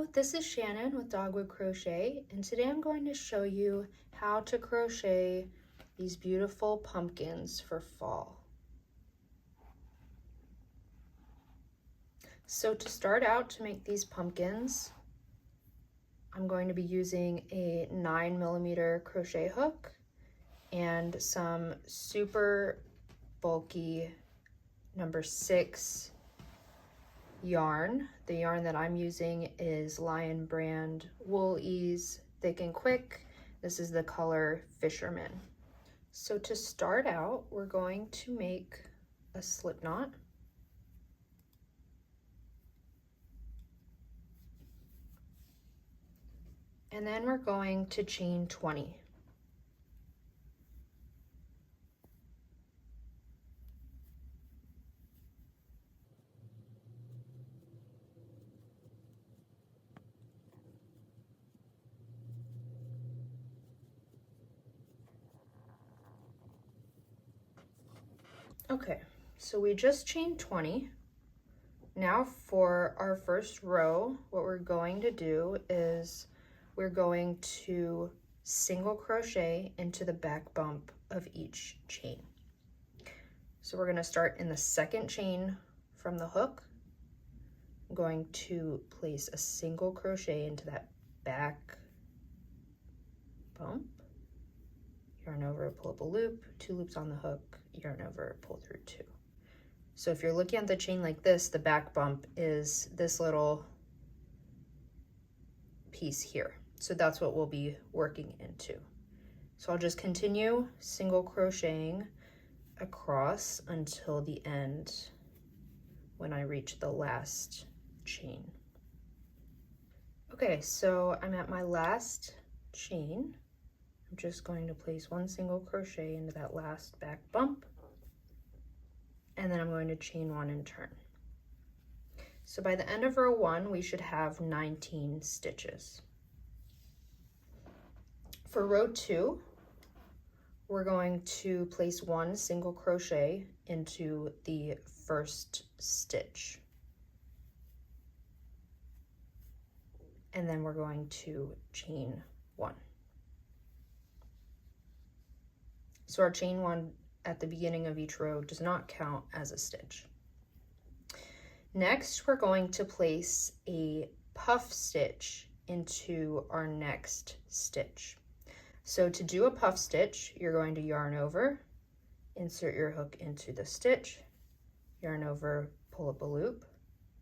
Hello, this is Shannon with Dogwood Crochet, and today I'm going to show you how to crochet these beautiful pumpkins for fall. So to start out, to make these pumpkins, I'm going to be using a 9mm crochet hook and some super bulky number 6 yarn. The yarn that I'm using is Lion brand Wool Ease Thick and Quick. This is the color Fisherman. So to start out, we're going to make a slip knot. And then we're going to chain 20. Okay, so we just chained 20. Now for our first row, what we're going to do is we're going to single crochet into the back bump of each chain. So we're going to start in the second chain from the hook. I'm going to place a single crochet into that back bump, yarn over, pull up a loop, 2 loops on the hook, yarn over, pull through 2. So if you're looking at the chain like this, the back bump is this little piece here. So that's what we'll be working into. So I'll just continue single crocheting across until the end when I reach the last chain. Okay, so I'm at my last chain. I'm just going to place 1 single crochet into that last back bump, and then I'm going to chain 1 and turn. So by the end of row 1, we should have 19 stitches. For row 2, we're going to place 1 single crochet into the first stitch. And then we're going to chain 1. So our chain 1 at the beginning of each row does not count as a stitch. Next, we're going to place a puff stitch into our next stitch. So to do a puff stitch, you're going to yarn over, insert your hook into the stitch, yarn over, pull up a loop,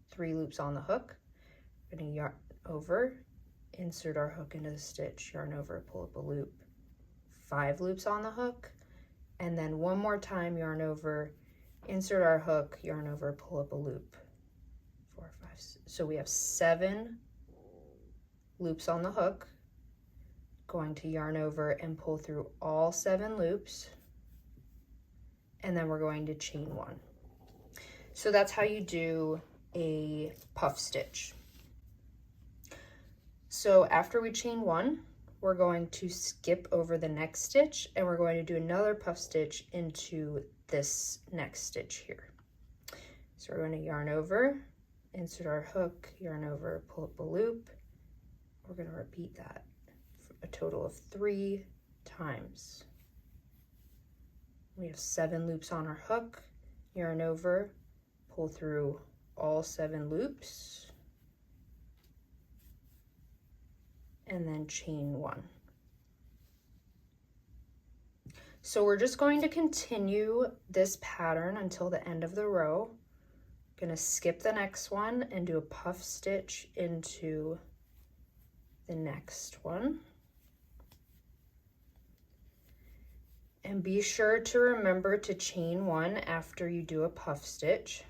3 loops on the hook. We're going to yarn over, insert our hook into the stitch, yarn over, pull up a loop, 5 loops on the hook, and then 1 more time, yarn over, insert our hook, yarn over, pull up a loop, 4, 5, 6. So we have 7 loops on the hook. Going to yarn over and pull through all 7 loops, and then we're going to chain 1. So that's how you do a puff stitch. So after we chain 1, we're going to skip over the next stitch, and we're going to do another puff stitch into this next stitch here. So we're going to yarn over, insert our hook, yarn over, pull up a loop. We're going to repeat that a total of 3 times. We have 7 loops on our hook, yarn over, pull through all 7 loops, and then chain 1. So we're just going to continue this pattern until the end of the row. I'm going to skip the next one and do a puff stitch into the next one. And be sure to remember to chain 1 after you do a puff stitch.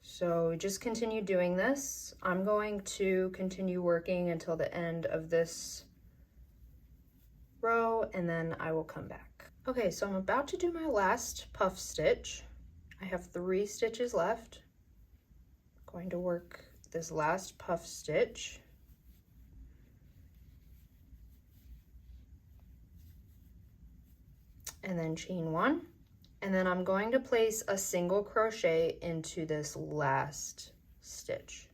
So just continue doing this. I'm going to continue working until the end of this row, and then I will come back. Okay, so I'm about to do my last puff stitch. I have 3 stitches left. I'm going to work this last puff stitch. And then chain 1, And then I'm going to place a single crochet into this last stitch.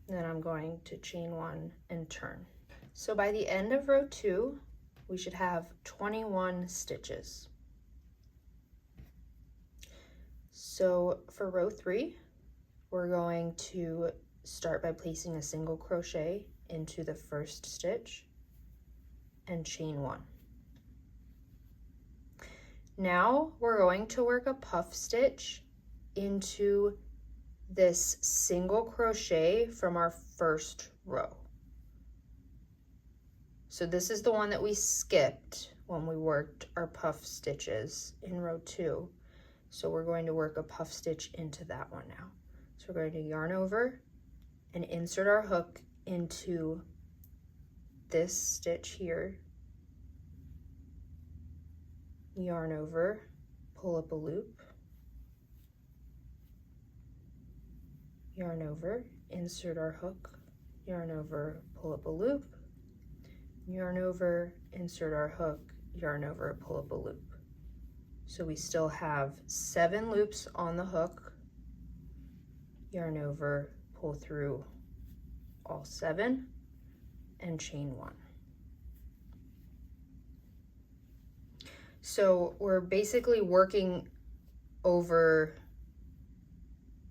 Then I'm going to chain 1 and turn. So by the end of row 2, we should have 21 stitches. So for row 3, we're going to start by placing a single crochet into the first stitch and chain 1. Now we're going to work a puff stitch into this single crochet from our first row. So this is the one that we skipped when we worked our puff stitches in row 2. So we're going to work a puff stitch into that one now. So we're going to yarn over and insert our hook into this stitch here, yarn over, pull up a loop, yarn over, insert our hook, yarn over, pull up a loop, yarn over, insert our hook, yarn over, pull up a loop. So we still have 7 loops on the hook, yarn over, pull through all 7, and chain 1. So we're basically working over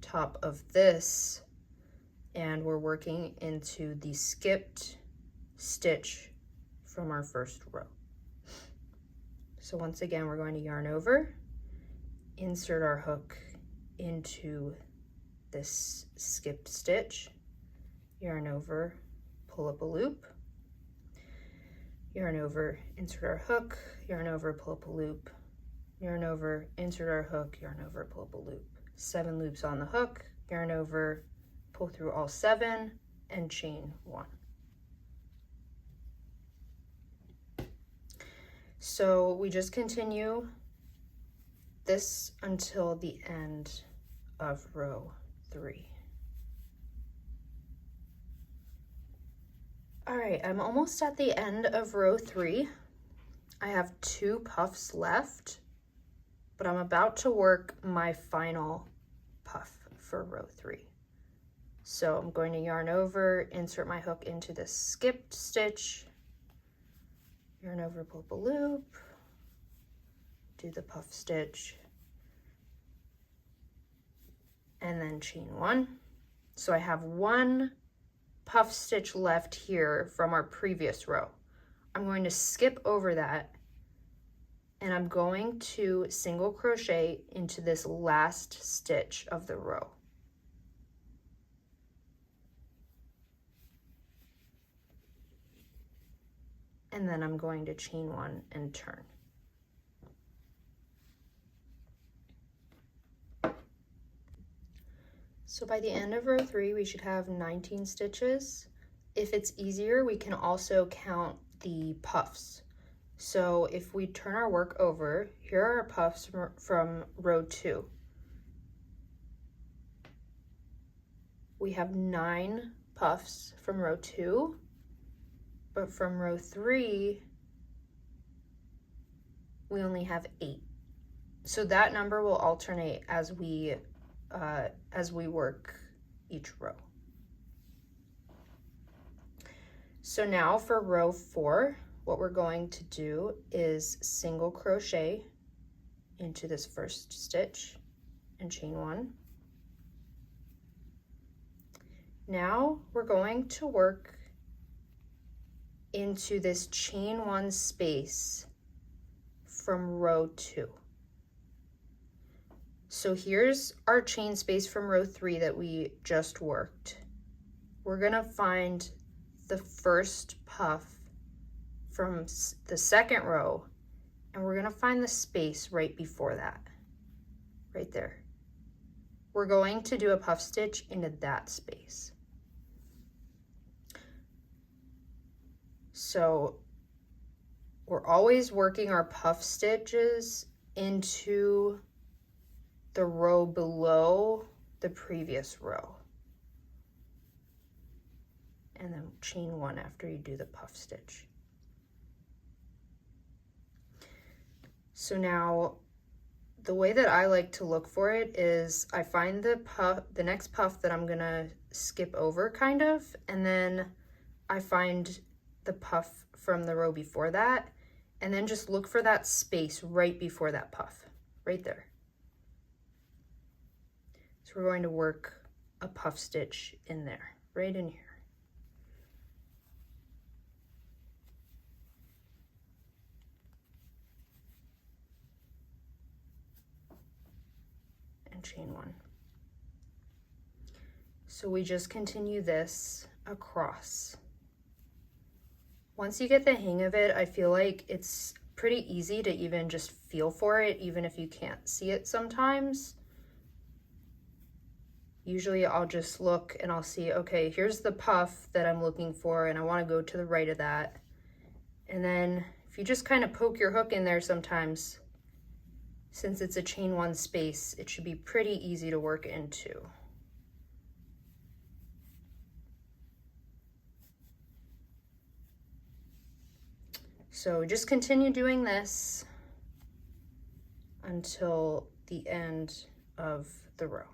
top of this, and we're working into the skipped stitch from our first row. So once again, we're going to yarn over, insert our hook into this skipped stitch, yarn over, pull up a loop, yarn over, insert our hook, yarn over, pull up a loop, yarn over, insert our hook, yarn over, pull up a loop. 7 loops on the hook, yarn over, pull through all 7, and chain 1. So we just continue this until the end of row 3. All right, I'm almost at the end of row 3. I have 2 puffs left, but I'm about to work my final puff for row 3. So I'm going to yarn over, insert my hook into the skipped stitch, yarn over, pull up a loop, do the puff stitch, and then chain 1. So I have 1 puff stitch left here from our previous row. I'm going to skip over that, and I'm going to single crochet into this last stitch of the row. And then I'm going to chain 1 and turn. So by the end of row 3, we should have 19 stitches. If it's easier, we can also count the puffs. So if we turn our work over, here are our puffs from row 2. We have 9 puffs from row 2, but from row 3, we only have 8. So that number will alternate as we work each row. So now for row 4, what we're going to do is single crochet into this first stitch and chain 1. Now we're going to work into this chain 1 space from row 2. So here's our chain space from row 3 that we just worked. We're gonna find the first puff from the second row, and we're gonna find the space right before that, right there. We're going to do a puff stitch into that space. So we're always working our puff stitches into the row below the previous row. And then chain 1 after you do the puff stitch. So now the way that I like to look for it is I find the next puff that I'm gonna skip over kind of, and then I find the puff from the row before that, and then just look for that space right before that puff, right there. So we're going to work a puff stitch in there, right in here. And chain one. So we just continue this across. Once you get the hang of it, I feel like it's pretty easy to even just feel for it, even if you can't see it sometimes. Usually I'll just look and I'll see, okay, here's the puff that I'm looking for and I want to go to the right of that. And then if you just kind of poke your hook in there sometimes, since it's a chain one space, it should be pretty easy to work into. So just continue doing this until the end of the row.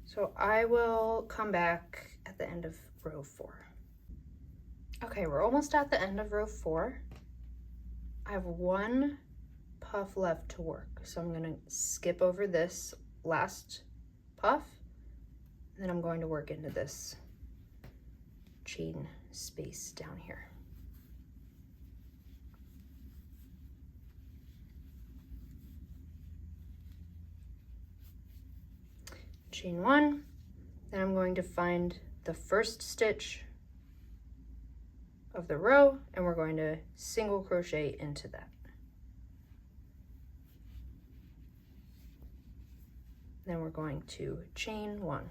So I will come back at the end of row 4. Okay, we're almost at the end of row 4. I have one puff left to work. So I'm gonna skip over this last puff, and then I'm going to work into this chain space down here. Chain one, then I'm going to find the first stitch of the row and we're going to single crochet into that. Then we're going to chain one.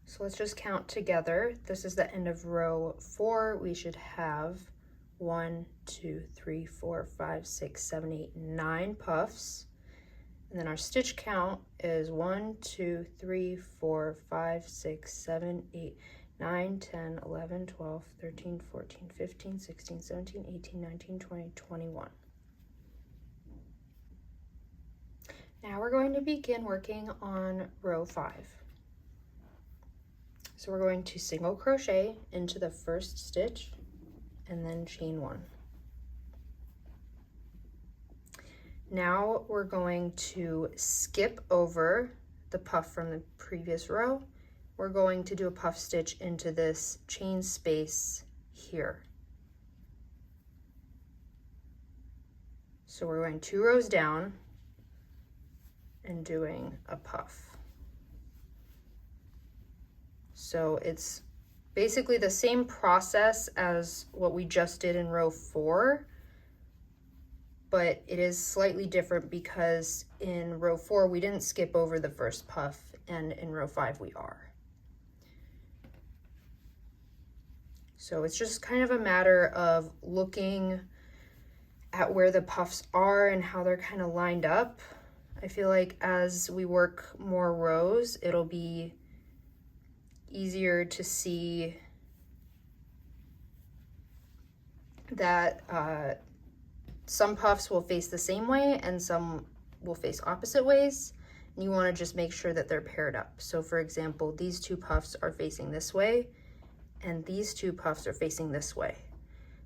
So let's just count together. This is the end of row 4. We should have 1, 2, 3, 4, 5, 6, 7, 8, 9 puffs. And then our stitch count is 1, 2, 3, 4, 5, 6, 7, 8, 9, 10, 11, 12, 13, 14, 15, 16, 17, 18, 19, 20, 21. Now we're going to begin working on row 5. So we're going to single crochet into the first stitch and then chain one. Now we're going to skip over the puff from the previous row. We're going to do a puff stitch into this chain space here. So we're going 2 rows down and doing a puff. So it's basically the same process as what we just did in row 4, but it is slightly different because in row 4 we didn't skip over the first puff, and in row 5 we are. So it's just kind of a matter of looking at where the puffs are and how they're kind of lined up. I feel like as we work more rows, it'll be easier to see that some puffs will face the same way and some will face opposite ways. And you want to just make sure that they're paired up. So for example, these 2 puffs are facing this way and these 2 puffs are facing this way.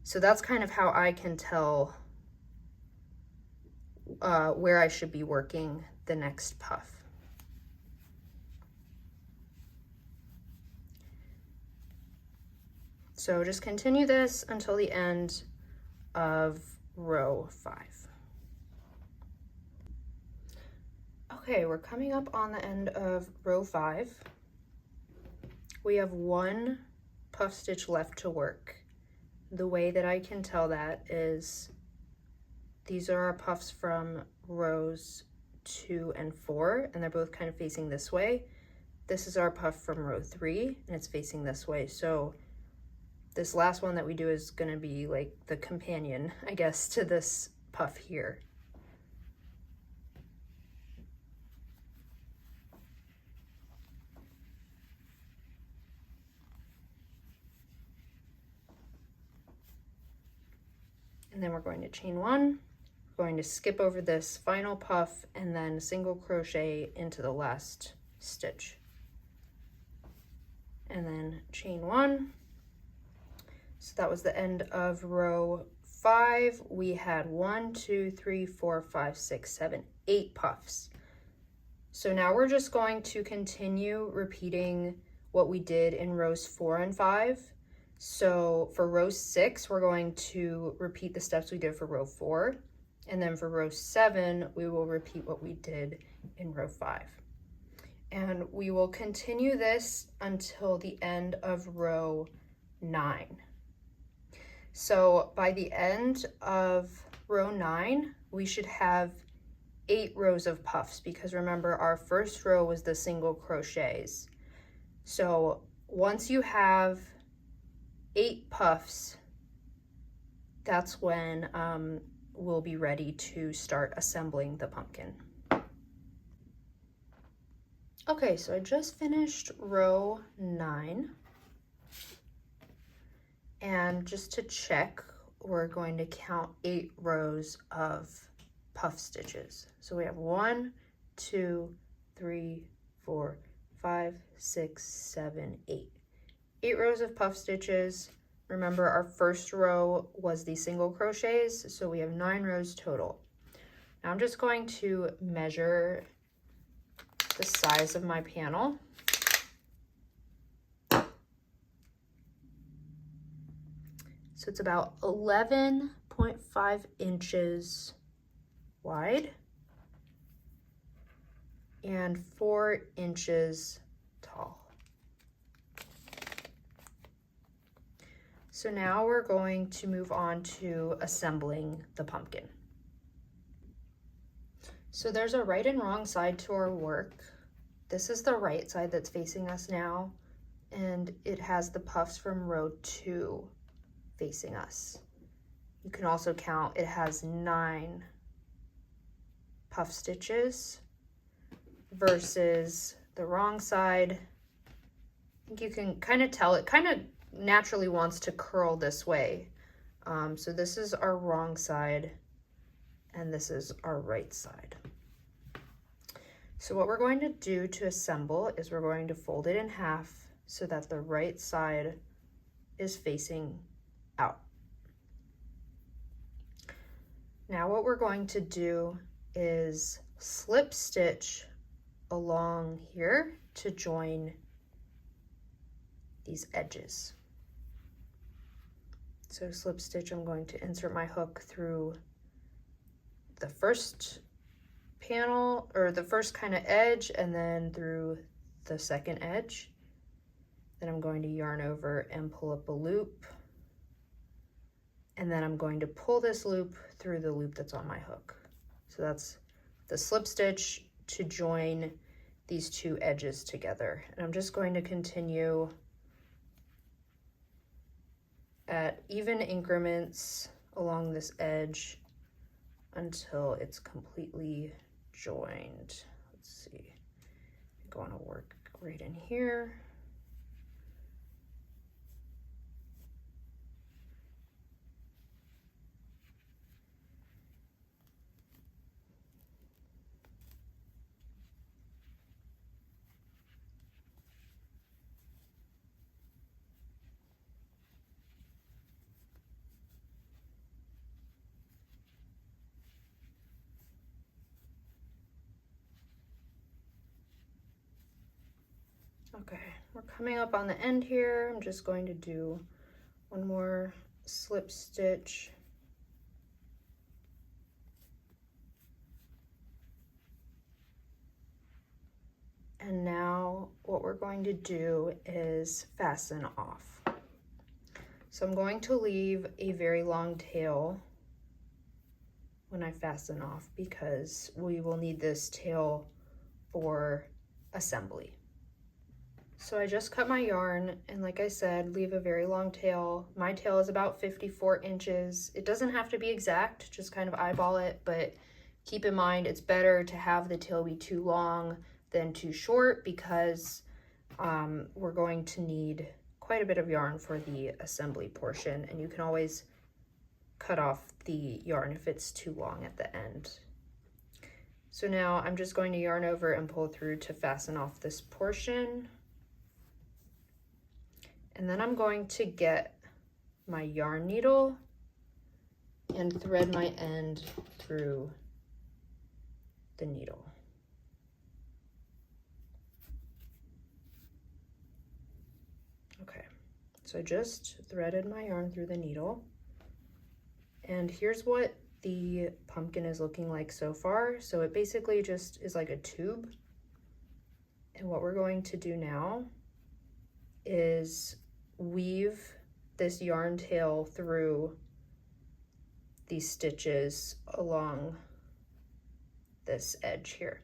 So that's kind of how I can tell where I should be working the next puff. So just continue this until the end of row 5. Okay, we're coming up on the end of row 5. We have 1 puff stitch left to work. The way that I can tell that is these are our puffs from rows 2 and 4, and they're both kind of facing this way. This is our puff from row 3, and it's facing this way. So this last one that we do is going to be like the companion, I guess, to this puff here. And then we're going to chain one, we're going to skip over this final puff and then single crochet into the last stitch. And then chain one. So that was the end of row 5. We had 1, 2, 3, 4, 5, 6, 7, 8 puffs. So now we're just going to continue repeating what we did in rows 4 and 5. So for row 6, we're going to repeat the steps we did for row 4. And then for row 7, we will repeat what we did in row 5. And we will continue this until the end of row 9. So by the end of row 9, we should have 8 rows of puffs, because remember our first row was the single crochets. So once you have 8 puffs, that's when we'll be ready to start assembling the pumpkin. Okay, so I just finished row 9. And just to check, we're going to count 8 rows of puff stitches. So we have 1, 2, 3, 4, 5, 6, 7, 8. 8 rows of puff stitches. Remember, our first row was the single crochets, so we have 9 rows total. Now I'm just going to measure the size of my panel. So it's about 11.5 inches wide and 4 inches tall. So now we're going to move on to assembling the pumpkin. So there's a right and wrong side to our work. This is the right side that's facing us now, and it has the puffs from row 2 facing us. You can also count, it has 9 puff stitches versus the wrong side. I think you can kind of tell it kind of naturally wants to curl this way. So this is our wrong side and this is our right side. So what we're going to do to assemble is we're going to fold it in half so that the right side is facing out. Now what we're going to do is slip stitch along here to join these edges. So slip stitch, I'm going to insert my hook through the first panel, or the first kind of edge, and then through the second edge. Then I'm going to yarn over and pull up a loop. And then I'm going to pull this loop through the loop that's on my hook. So that's the slip stitch to join these two edges together. And I'm just going to continue at even increments along this edge until it's completely joined. Let's see, I'm going to work right in here. Okay, we're coming up on the end here. I'm just going to do one more slip stitch. And now what we're going to do is fasten off. So I'm going to leave a very long tail when I fasten off because we will need this tail for assembly. So I just cut my yarn, and like I said, leave a very long tail. My tail is about 54 inches. It doesn't have to be exact, just kind of eyeball it, but keep in mind it's better to have the tail be too long than too short because we're going to need quite a bit of yarn for the assembly portion, and you can always cut off the yarn if it's too long at the end. So now I'm just going to yarn over and pull through to fasten off this portion. And then I'm going to get my yarn needle and thread my end through the needle. Okay, so I just threaded my yarn through the needle, and here's what the pumpkin is looking like so far. So it basically just is like a tube, and what we're going to do now is weave this yarn tail through these stitches along this edge here.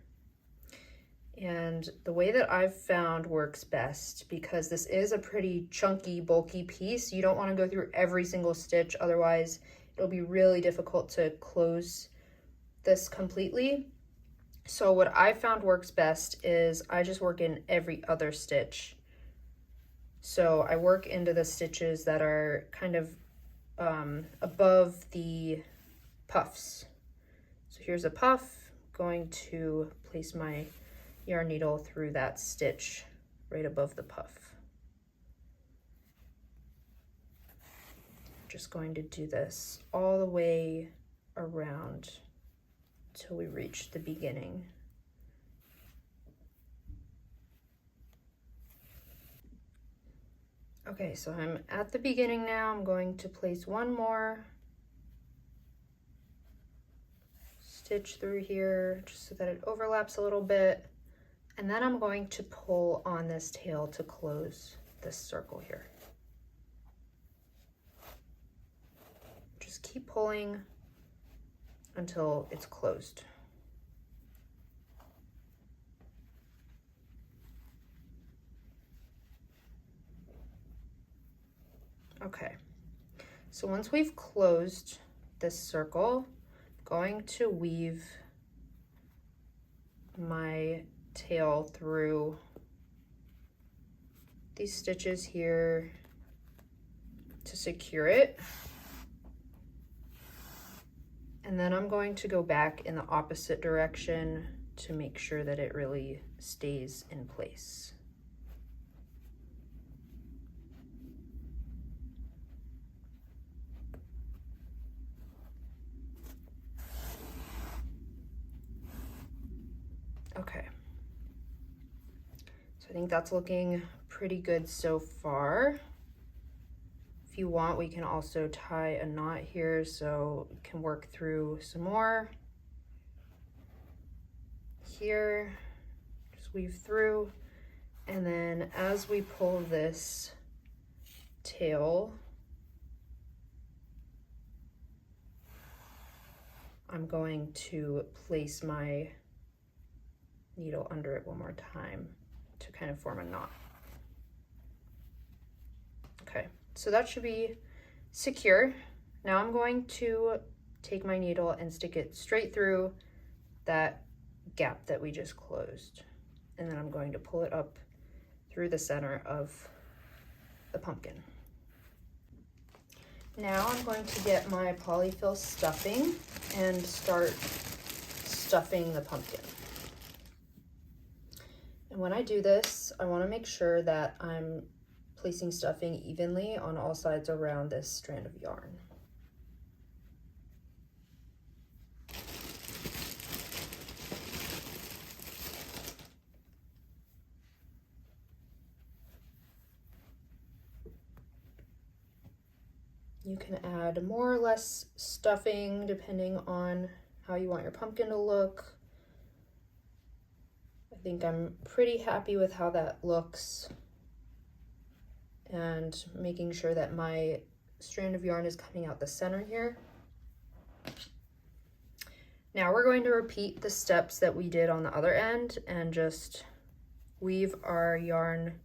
And the way that I've found works best, because this is a pretty chunky, bulky piece, you don't want to go through every single stitch, otherwise it'll be really difficult to close this completely. So what I found works best is I just work in every other stitch. So I work into the stitches that are kind of above the puffs. So here's a puff, going to place my yarn needle through that stitch right above the puff. Just going to do this all the way around till we reach the beginning. Okay, so I'm at the beginning now. I'm going to place one more stitch through here just so that it overlaps a little bit. And then I'm going to pull on this tail to close this circle here. Just keep pulling until it's closed. Okay, so once we've closed this circle, I'm going to weave my tail through these stitches here to secure it. And then I'm going to go back in the opposite direction to make sure that it really stays in place. Okay, so I think that's looking pretty good so far. If you want, we can also tie a knot here so we can work through some more. Here, just weave through, and then as we pull this tail, I'm going to place my needle under it one more time to kind of form a knot. Okay, so that should be secure. Now I'm going to take my needle and stick it straight through that gap that we just closed. And then I'm going to pull it up through the center of the pumpkin. Now I'm going to get my polyfill stuffing and start stuffing the pumpkin. And when I do this, I want to make sure that I'm placing stuffing evenly on all sides around this strand of yarn. You can add more or less stuffing depending on how you want your pumpkin to look. I think I'm pretty happy with how that looks, and making sure that my strand of yarn is coming out the center here. Now we're going to repeat the steps that we did on the other end and just weave our yarn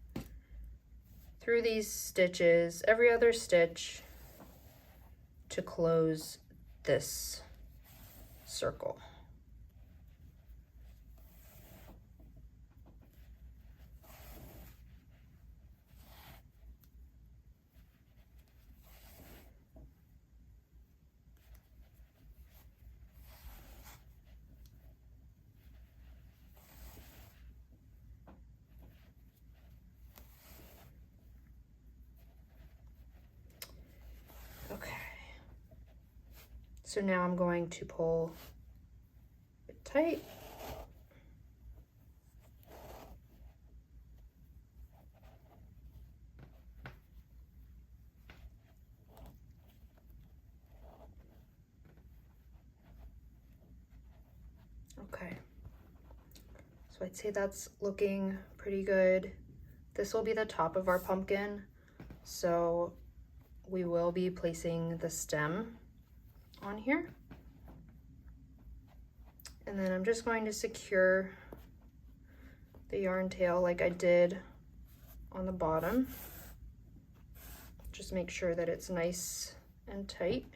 through these stitches, every other stitch, to close this circle. So now I'm going to pull it tight. Okay, so I'd say that's looking pretty good. This will be the top of our pumpkin, so we will be placing the stem on here. And then I'm just going to secure the yarn tail like I did on the bottom. Just make sure that it's nice and tight.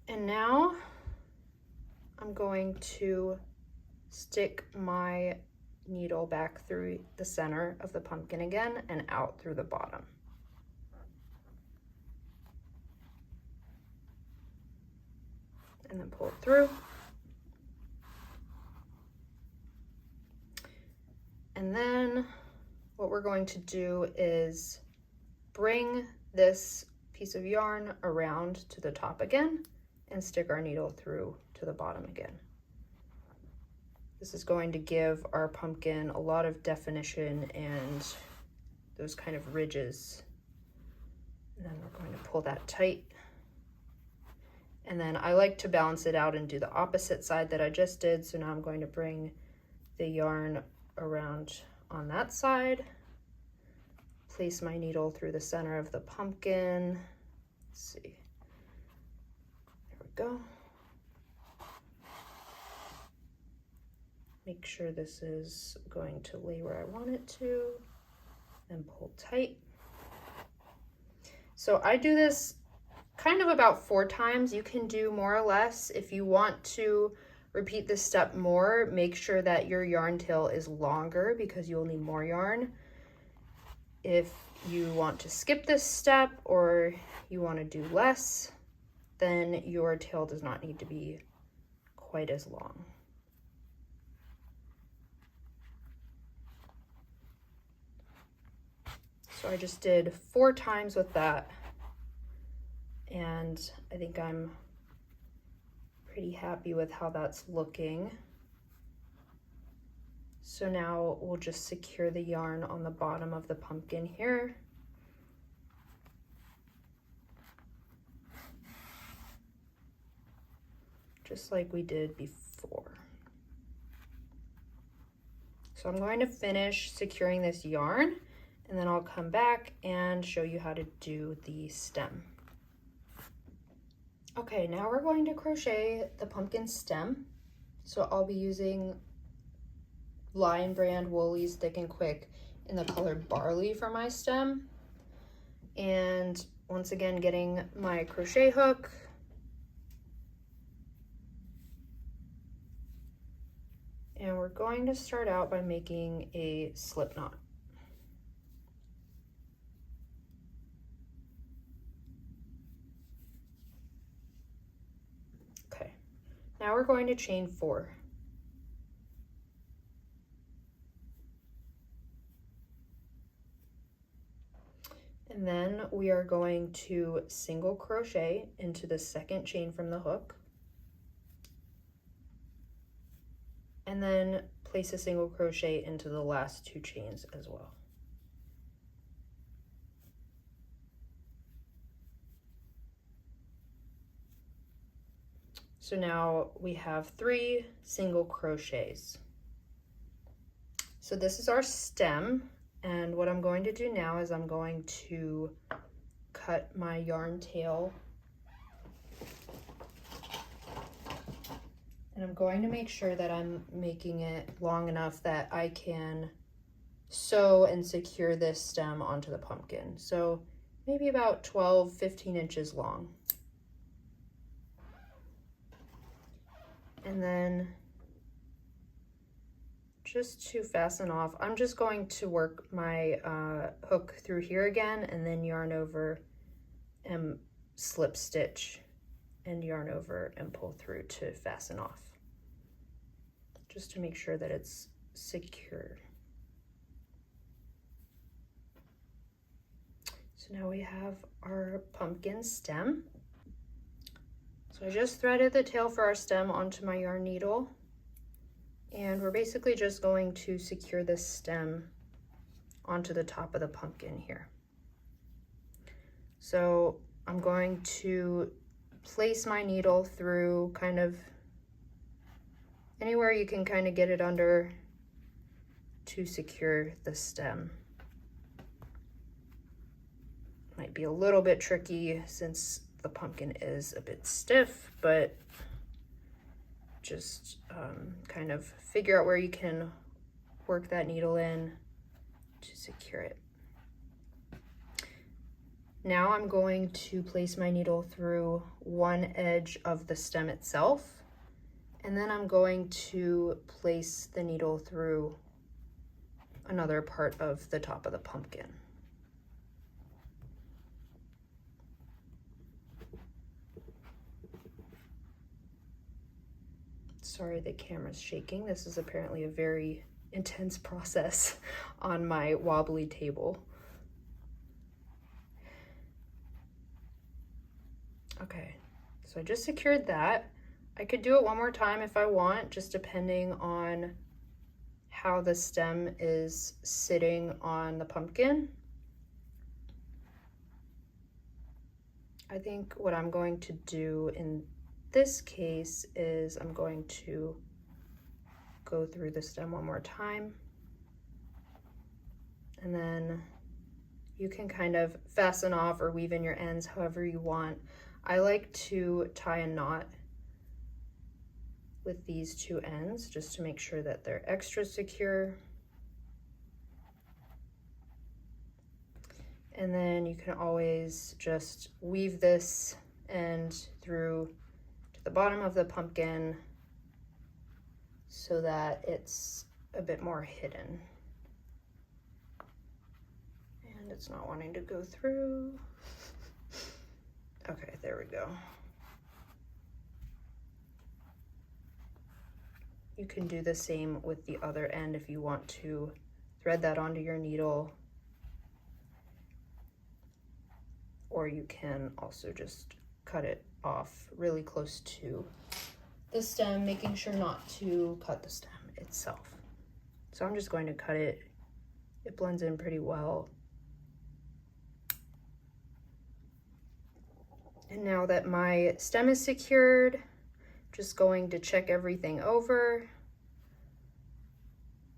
And now I'm going to stick my needle back through the center of the pumpkin again and out through the bottom. And then pull it through. And then what we're going to do is bring this piece of yarn around to the top again and stick our needle through to the bottom again. This is going to give our pumpkin a lot of definition and those kind of ridges. And then we're going to pull that tight. And then I like to balance it out and do the opposite side that I just did. So now I'm going to bring the yarn around on that side, place my needle through the center of the pumpkin. Let's see, there we go. Make sure this is going to lay where I want it to, and pull tight. So I do this kind of about 4 times. You can do more or less. If you want to repeat this step more, make sure that your yarn tail is longer because you'll need more yarn. If you want to skip this step or you want to do less, then your tail does not need to be quite as long. So I just did 4 times with that, and I think I'm pretty happy with how that's looking. So now we'll just secure the yarn on the bottom of the pumpkin here. Just like we did before. So I'm going to finish securing this yarn, and then I'll come back and show you how to do the stem. Okay, now we're going to crochet the pumpkin stem. So I'll be using Lion Brand Woolies Thick and Quick in the color Barley for my stem. And once again, getting my crochet hook. And we're going to start out by making a slip knot. Okay, now we're going to chain 4. And then we are going to single crochet into the second chain from the hook. And then place a single crochet into the last 2 chains as well. So now we have 3 single crochets. So this is our stem, and what I'm going to do now is I'm going to cut my yarn tail. And I'm going to make sure that I'm making it long enough that I can sew and secure this stem onto the pumpkin. So maybe about 12-15 inches long. And then just to fasten off, I'm just going to work my hook through here again and then yarn over and slip stitch and yarn over and pull through to fasten off, just to make sure that it's secure. So now we have our pumpkin stem. So I just threaded the tail for our stem onto my yarn needle, and we're basically just going to secure this stem onto the top of the pumpkin here. So I'm going to place my needle through kind of anywhere you can kind of get it under to secure the stem. Might be a little bit tricky since the pumpkin is a bit stiff, but just kind of figure out where you can work that needle in to secure it. Now I'm going to place my needle through one edge of the stem itself, and then I'm going to place the needle through another part of the top of the pumpkin. Sorry, the camera's shaking. This is apparently a very intense process on my wobbly table. Okay, so I just secured that. I could do it one more time if I want, just depending on how the stem is sitting on the pumpkin. I think what I'm going to do in this case is I'm going to go through the stem one more time, and then you can kind of fasten off or weave in your ends however you want. I like to tie a knot with these two ends just to make sure that they're extra secure. And then you can always just weave this end through to the bottom of the pumpkin so that it's a bit more hidden. And it's not wanting to go through. Okay, there we go. You can do the same with the other end if you want to thread that onto your needle, or you can also just cut it off really close to the stem, making sure not to cut the stem itself. So I'm just going to cut it. It blends in pretty well. And now that my stem is secured, just going to check everything over,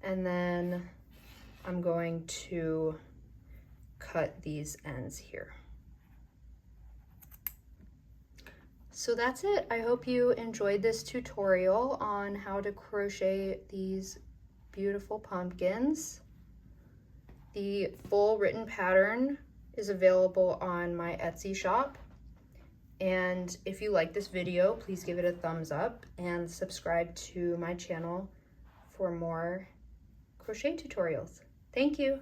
and then I'm going to cut these ends here. So that's it. I hope you enjoyed this tutorial on how to crochet these beautiful pumpkins. The full written pattern is available on my Etsy shop. And if you like this video, please give it a thumbs up and subscribe to my channel for more crochet tutorials. Thank you.